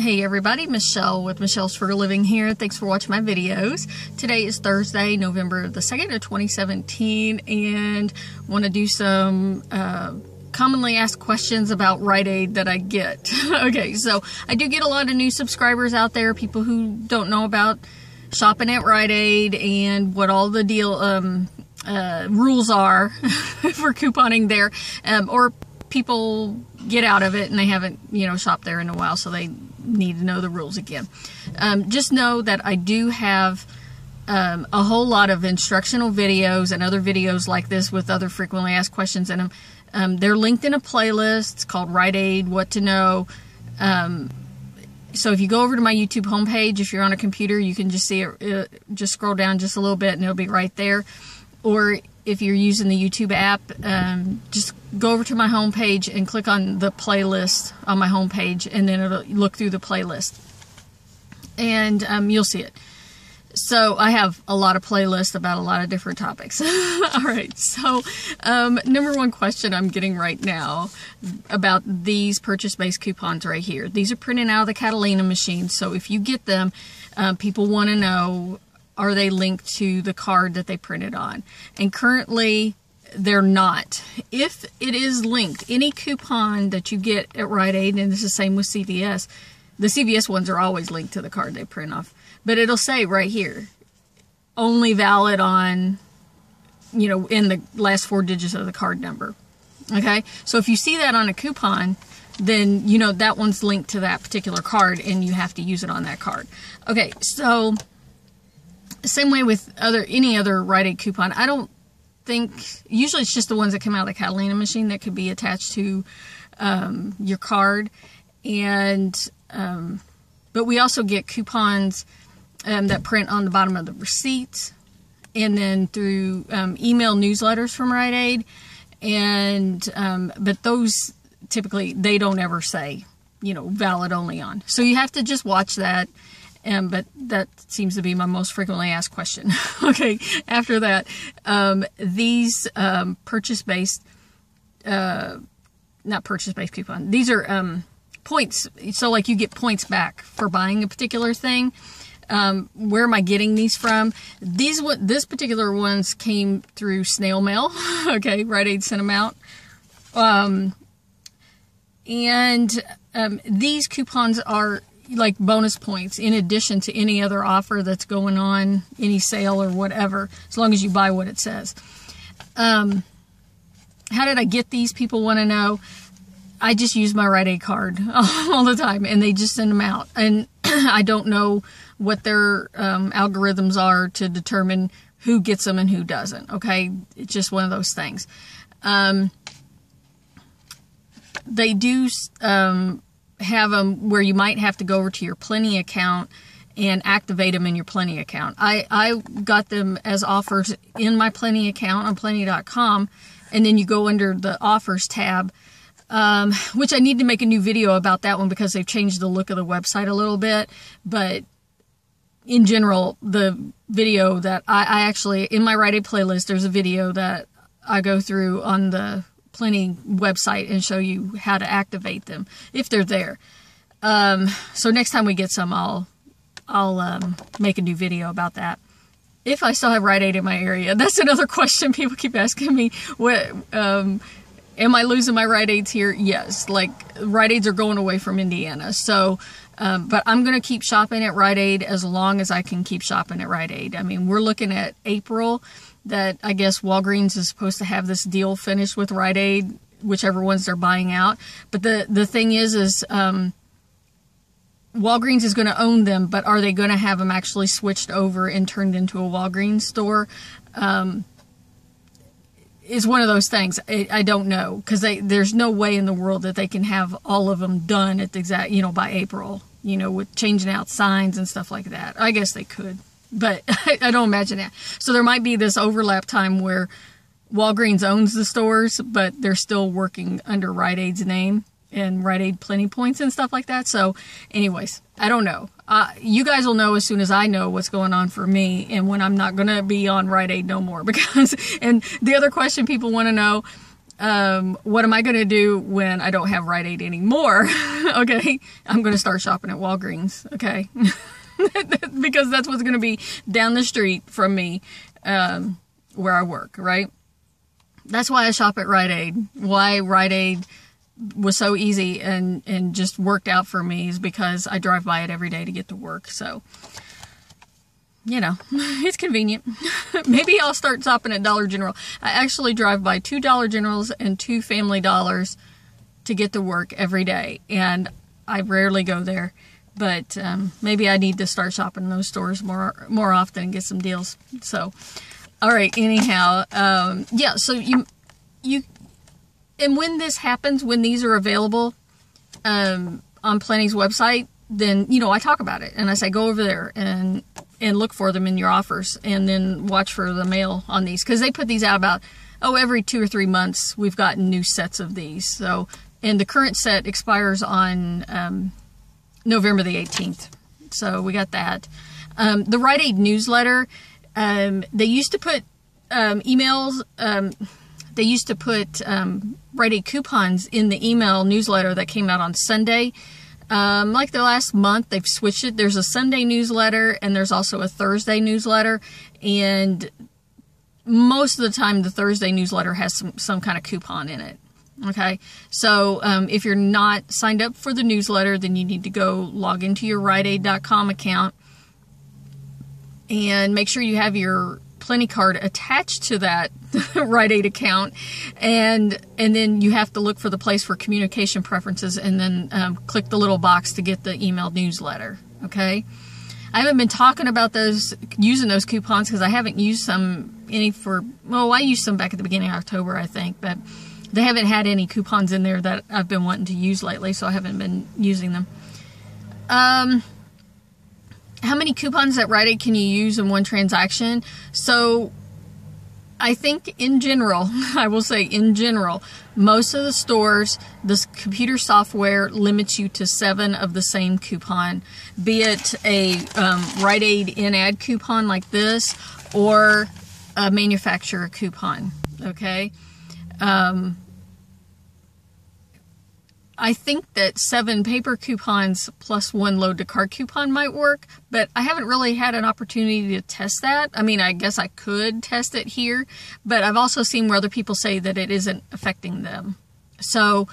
Hey everybody, Michelle with Michelle's Frugal Living here. Thanks for watching my videos. Today is Thursday, November the 2nd of 2017, and want to do some commonly asked questions about Rite Aid that I get. Okay, so I do get a lot of new subscribers out there, people who don't know about shopping at Rite Aid and what all the rules are for couponing there, or people get out of it and they haven't, shopped there in a while, so they need to know the rules again. Just know that I do have a whole lot of instructional videos and other videos like this with other frequently asked questions in them. They're linked in a playlist. It's called Rite Aid, What to Know. So if you go over to my YouTube homepage, if you're on a computer, you can just see it, just scroll down just a little bit and it'll be right there. Or if you're using the YouTube app, just go over to my homepage and click on the playlist on my homepage, and then it'll look through the playlist. And you'll see it. So I have a lot of playlists about a lot of different topics. All right, so number one question I'm getting right now about these purchase-based coupons right here. These are printed out of the Catalina machine, so if you get them, people want to know, are they linked to the card that they printed on? And currently, they're not. If it is linked, any coupon that you get at Rite Aid, and this is the same with CVS, the CVS ones are always linked to the card they print off. But it'll say right here, only valid on, in the last 4 digits of the card number. Okay? So if you see that on a coupon, then that one's linked to that particular card and you have to use it on that card. Okay, so same way with any other Rite Aid coupon. I don't think, usually it's just the ones that come out of the Catalina machine that could be attached to your card. And but we also get coupons that print on the bottom of the receipts, and then through email newsletters from Rite Aid. And but those typically, they don't ever say valid only on, so you have to just watch that. But that seems to be my most frequently asked question. Okay, after that, these purchase-based, not purchase-based coupon, these are points. So like you get points back for buying a particular thing. Where am I getting these from? This particular ones came through snail mail. Okay, Rite Aid sent them out. These coupons are like bonus points in addition to any other offer that's going on, any sale or whatever, as long as you buy what it says. How did I get these? People want to know. I just use my Rite Aid card all the time, and they just send them out. And I don't know what their algorithms are to determine who gets them and who doesn't. Okay, it's just one of those things. They do have them where you might have to go over to your Plenty account and activate them in your Plenty account. I got them as offers in my Plenty account on plenty.com, and then you go under the offers tab, which I need to make a new video about that one because they've changed the look of the website a little bit. But in general, the video that I actually, in my Rite Aid playlist, there's a video that I go through on the Plenty website and show you how to activate them if they're there. So next time we get some, I'll make a new video about that. If I still have Rite Aid in my area, that's another question people keep asking me. What am I losing my Rite Aids here? Yes, like Rite Aids are going away from Indiana. So, but I'm going to keep shopping at Rite Aid as long as I can keep shopping at Rite Aid. I mean, we're looking at April that I guess Walgreens is supposed to have this deal finished with Rite Aid, whichever ones they're buying out. But the thing is Walgreens is going to own them, but are they going to have them actually switched over and turned into a Walgreens store? Is one of those things. I don't know, because there's no way in the world that they can have all of them done at the exact, by April, with changing out signs and stuff like that. I guess they could, but I don't imagine that. So there might be this overlap time where Walgreens owns the stores, but they're still working under Rite Aid's name and Rite Aid Plenty points and stuff like that. So anyways, I don't know. You guys will know as soon as I know what's going on for me and when I'm not going to be on Rite Aid no more. And the other question people want to know What am I going to do when I don't have Rite Aid anymore? Okay, I'm going to start shopping at Walgreens. Okay, because that's what's going to be down the street from me, where I work. Right. That's why I shop at Rite Aid. Why Rite Aid was so easy and just worked out for me is because I drive by it every day to get to work. So, you know, it's convenient. Maybe I'll start shopping at Dollar General. I actually drive by 2 Dollar Generals and 2 Family Dollars to get to work every day. And I rarely go there. But maybe I need to start shopping in those stores more often and get some deals. So, all right, anyhow, yeah, so you, and when this happens, when these are available on Plenty's website, then, you know, I talk about it and I say, go over there and look for them in your offers and then watch for the mail on these. Because they put these out about, every 2 or 3 months we've gotten new sets of these. So, and the current set expires on November the 18th. So we got that. The Rite Aid newsletter, they used to put emails, they used to put Rite Aid coupons in the email newsletter that came out on Sunday. Like the last month, they've switched it. There's a Sunday newsletter and there's also a Thursday newsletter. And most of the time, the Thursday newsletter has some kind of coupon in it. Okay, so if you're not signed up for the newsletter, then you need to go log into your RiteAid.com account and make sure you have your Plenty card attached to that Rite Aid account, and then you have to look for the place for communication preferences and then click the little box to get the email newsletter. Okay, I haven't been talking about using those coupons because I haven't used any for, well, I used some back at the beginning of October, I think, but they haven't had any coupons in there that I've been wanting to use lately, so I haven't been using them. How many coupons at Rite Aid can you use in one transaction? So I think in general, I will say in general, most of the stores, this computer software limits you to 7 of the same coupon, be it a Rite Aid in-ad coupon like this or a manufacturer coupon, okay? I think that 7 paper coupons plus 1 load to cart coupon might work, but I haven't really had an opportunity to test that. I mean, I guess I could test it here, but I've also seen where other people say that it isn't affecting them. So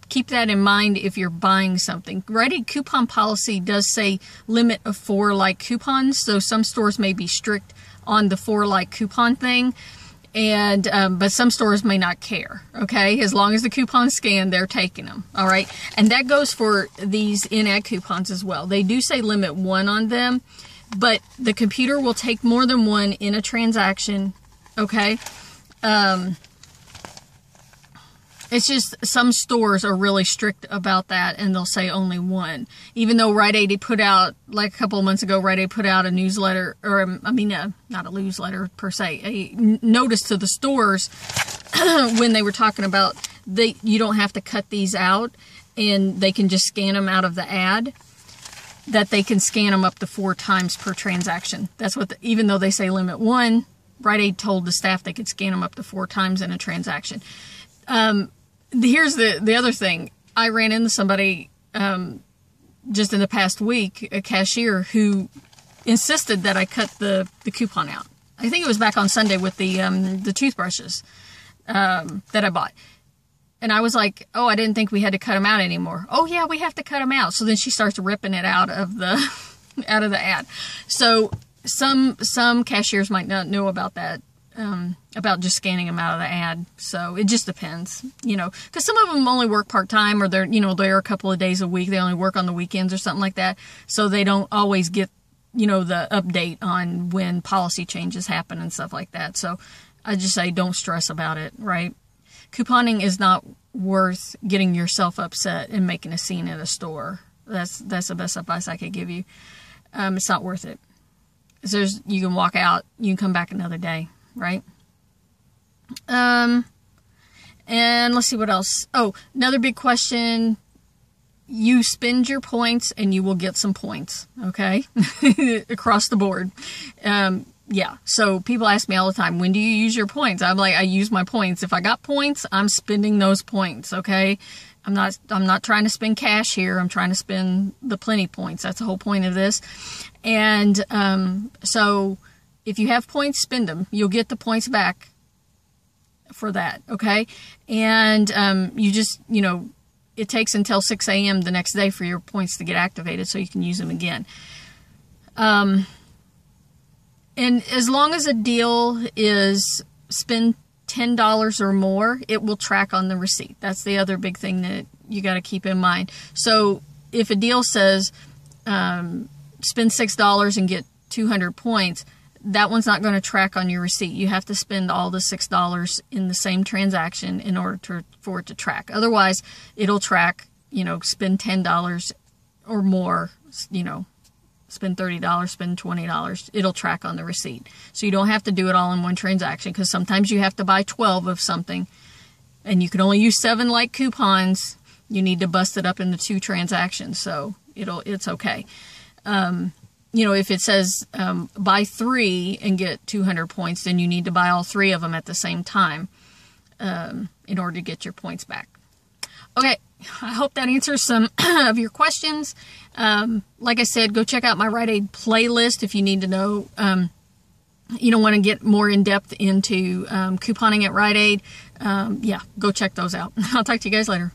keep that in mind if you're buying something. Rite Aid coupon policy does say limit of 4 like coupons, so some stores may be strict on the 4 like coupon thing. And but some stores may not care, okay? As long as the coupon's scanned, they're taking them, all right? And that goes for these in-ad coupons as well. They do say limit 1 on them, but the computer will take more than 1 in a transaction, okay? It's just some stores are really strict about that, and they'll say only 1. Even though Rite Aid put out, like a couple of months ago, Rite Aid put out a newsletter, or not a newsletter per se, a notice to the stores when they were talking about you don't have to cut these out, and they can just scan them out of the ad, that they can scan them up to 4 times per transaction. That's what, even though they say limit 1, Rite Aid told the staff they could scan them up to 4 times in a transaction. Here's the other thing. I ran into somebody just in the past week, a cashier, who insisted that I cut the coupon out. I think it was back on Sunday with the toothbrushes that I bought. And I was like, oh, I didn't think we had to cut them out anymore. Oh, yeah, we have to cut them out. So then she starts ripping it out of the ad. So some cashiers might not know about that. About just scanning them out of the ad. So it just depends, you know, because some of them only work part-time, or they're a couple of days a week. They only work on the weekends or something like that. So they don't always get, the update on when policy changes happen and stuff like that. So I just say don't stress about it, right? Couponing is not worth getting yourself upset and making a scene at a store. That's the best advice I could give you. It's not worth it. You can walk out, you can come back another day. Right? And let's see what else. Oh, another big question. You spend your points and you will get some points, okay? Across the board. yeah, so people ask me all the time, when do you use your points? I'm like, I use my points. If I got points, I'm spending those points, okay? I'm not trying to spend cash here. I'm trying to spend the plenty points. That's the whole point of this. And so if you have points, spend them. You'll get the points back for that, okay? And you just, you know, it takes until 6 a.m. the next day for your points to get activated so you can use them again. And as long as a deal is spend $10 or more, it will track on the receipt. That's the other big thing that you got to keep in mind. So if a deal says spend $6 and get 200 points, that one's not going to track on your receipt. You have to spend all the $6 in the same transaction in order for it to track. Otherwise, it'll track, you know, spend $10 or more, you know, spend $30, spend $20. It'll track on the receipt. So you don't have to do it all in one transaction, because sometimes you have to buy 12 of something and you can only use 7 like coupons. You need to bust it up into 2 transactions. So it's okay. You know, if it says buy 3 and get 200 points, then you need to buy all 3 of them at the same time in order to get your points back. Okay, I hope that answers some of your questions. Like I said, go check out my Rite Aid playlist if you need to know, you don't want to get more in depth into couponing at Rite Aid. Yeah, go check those out. I'll talk to you guys later.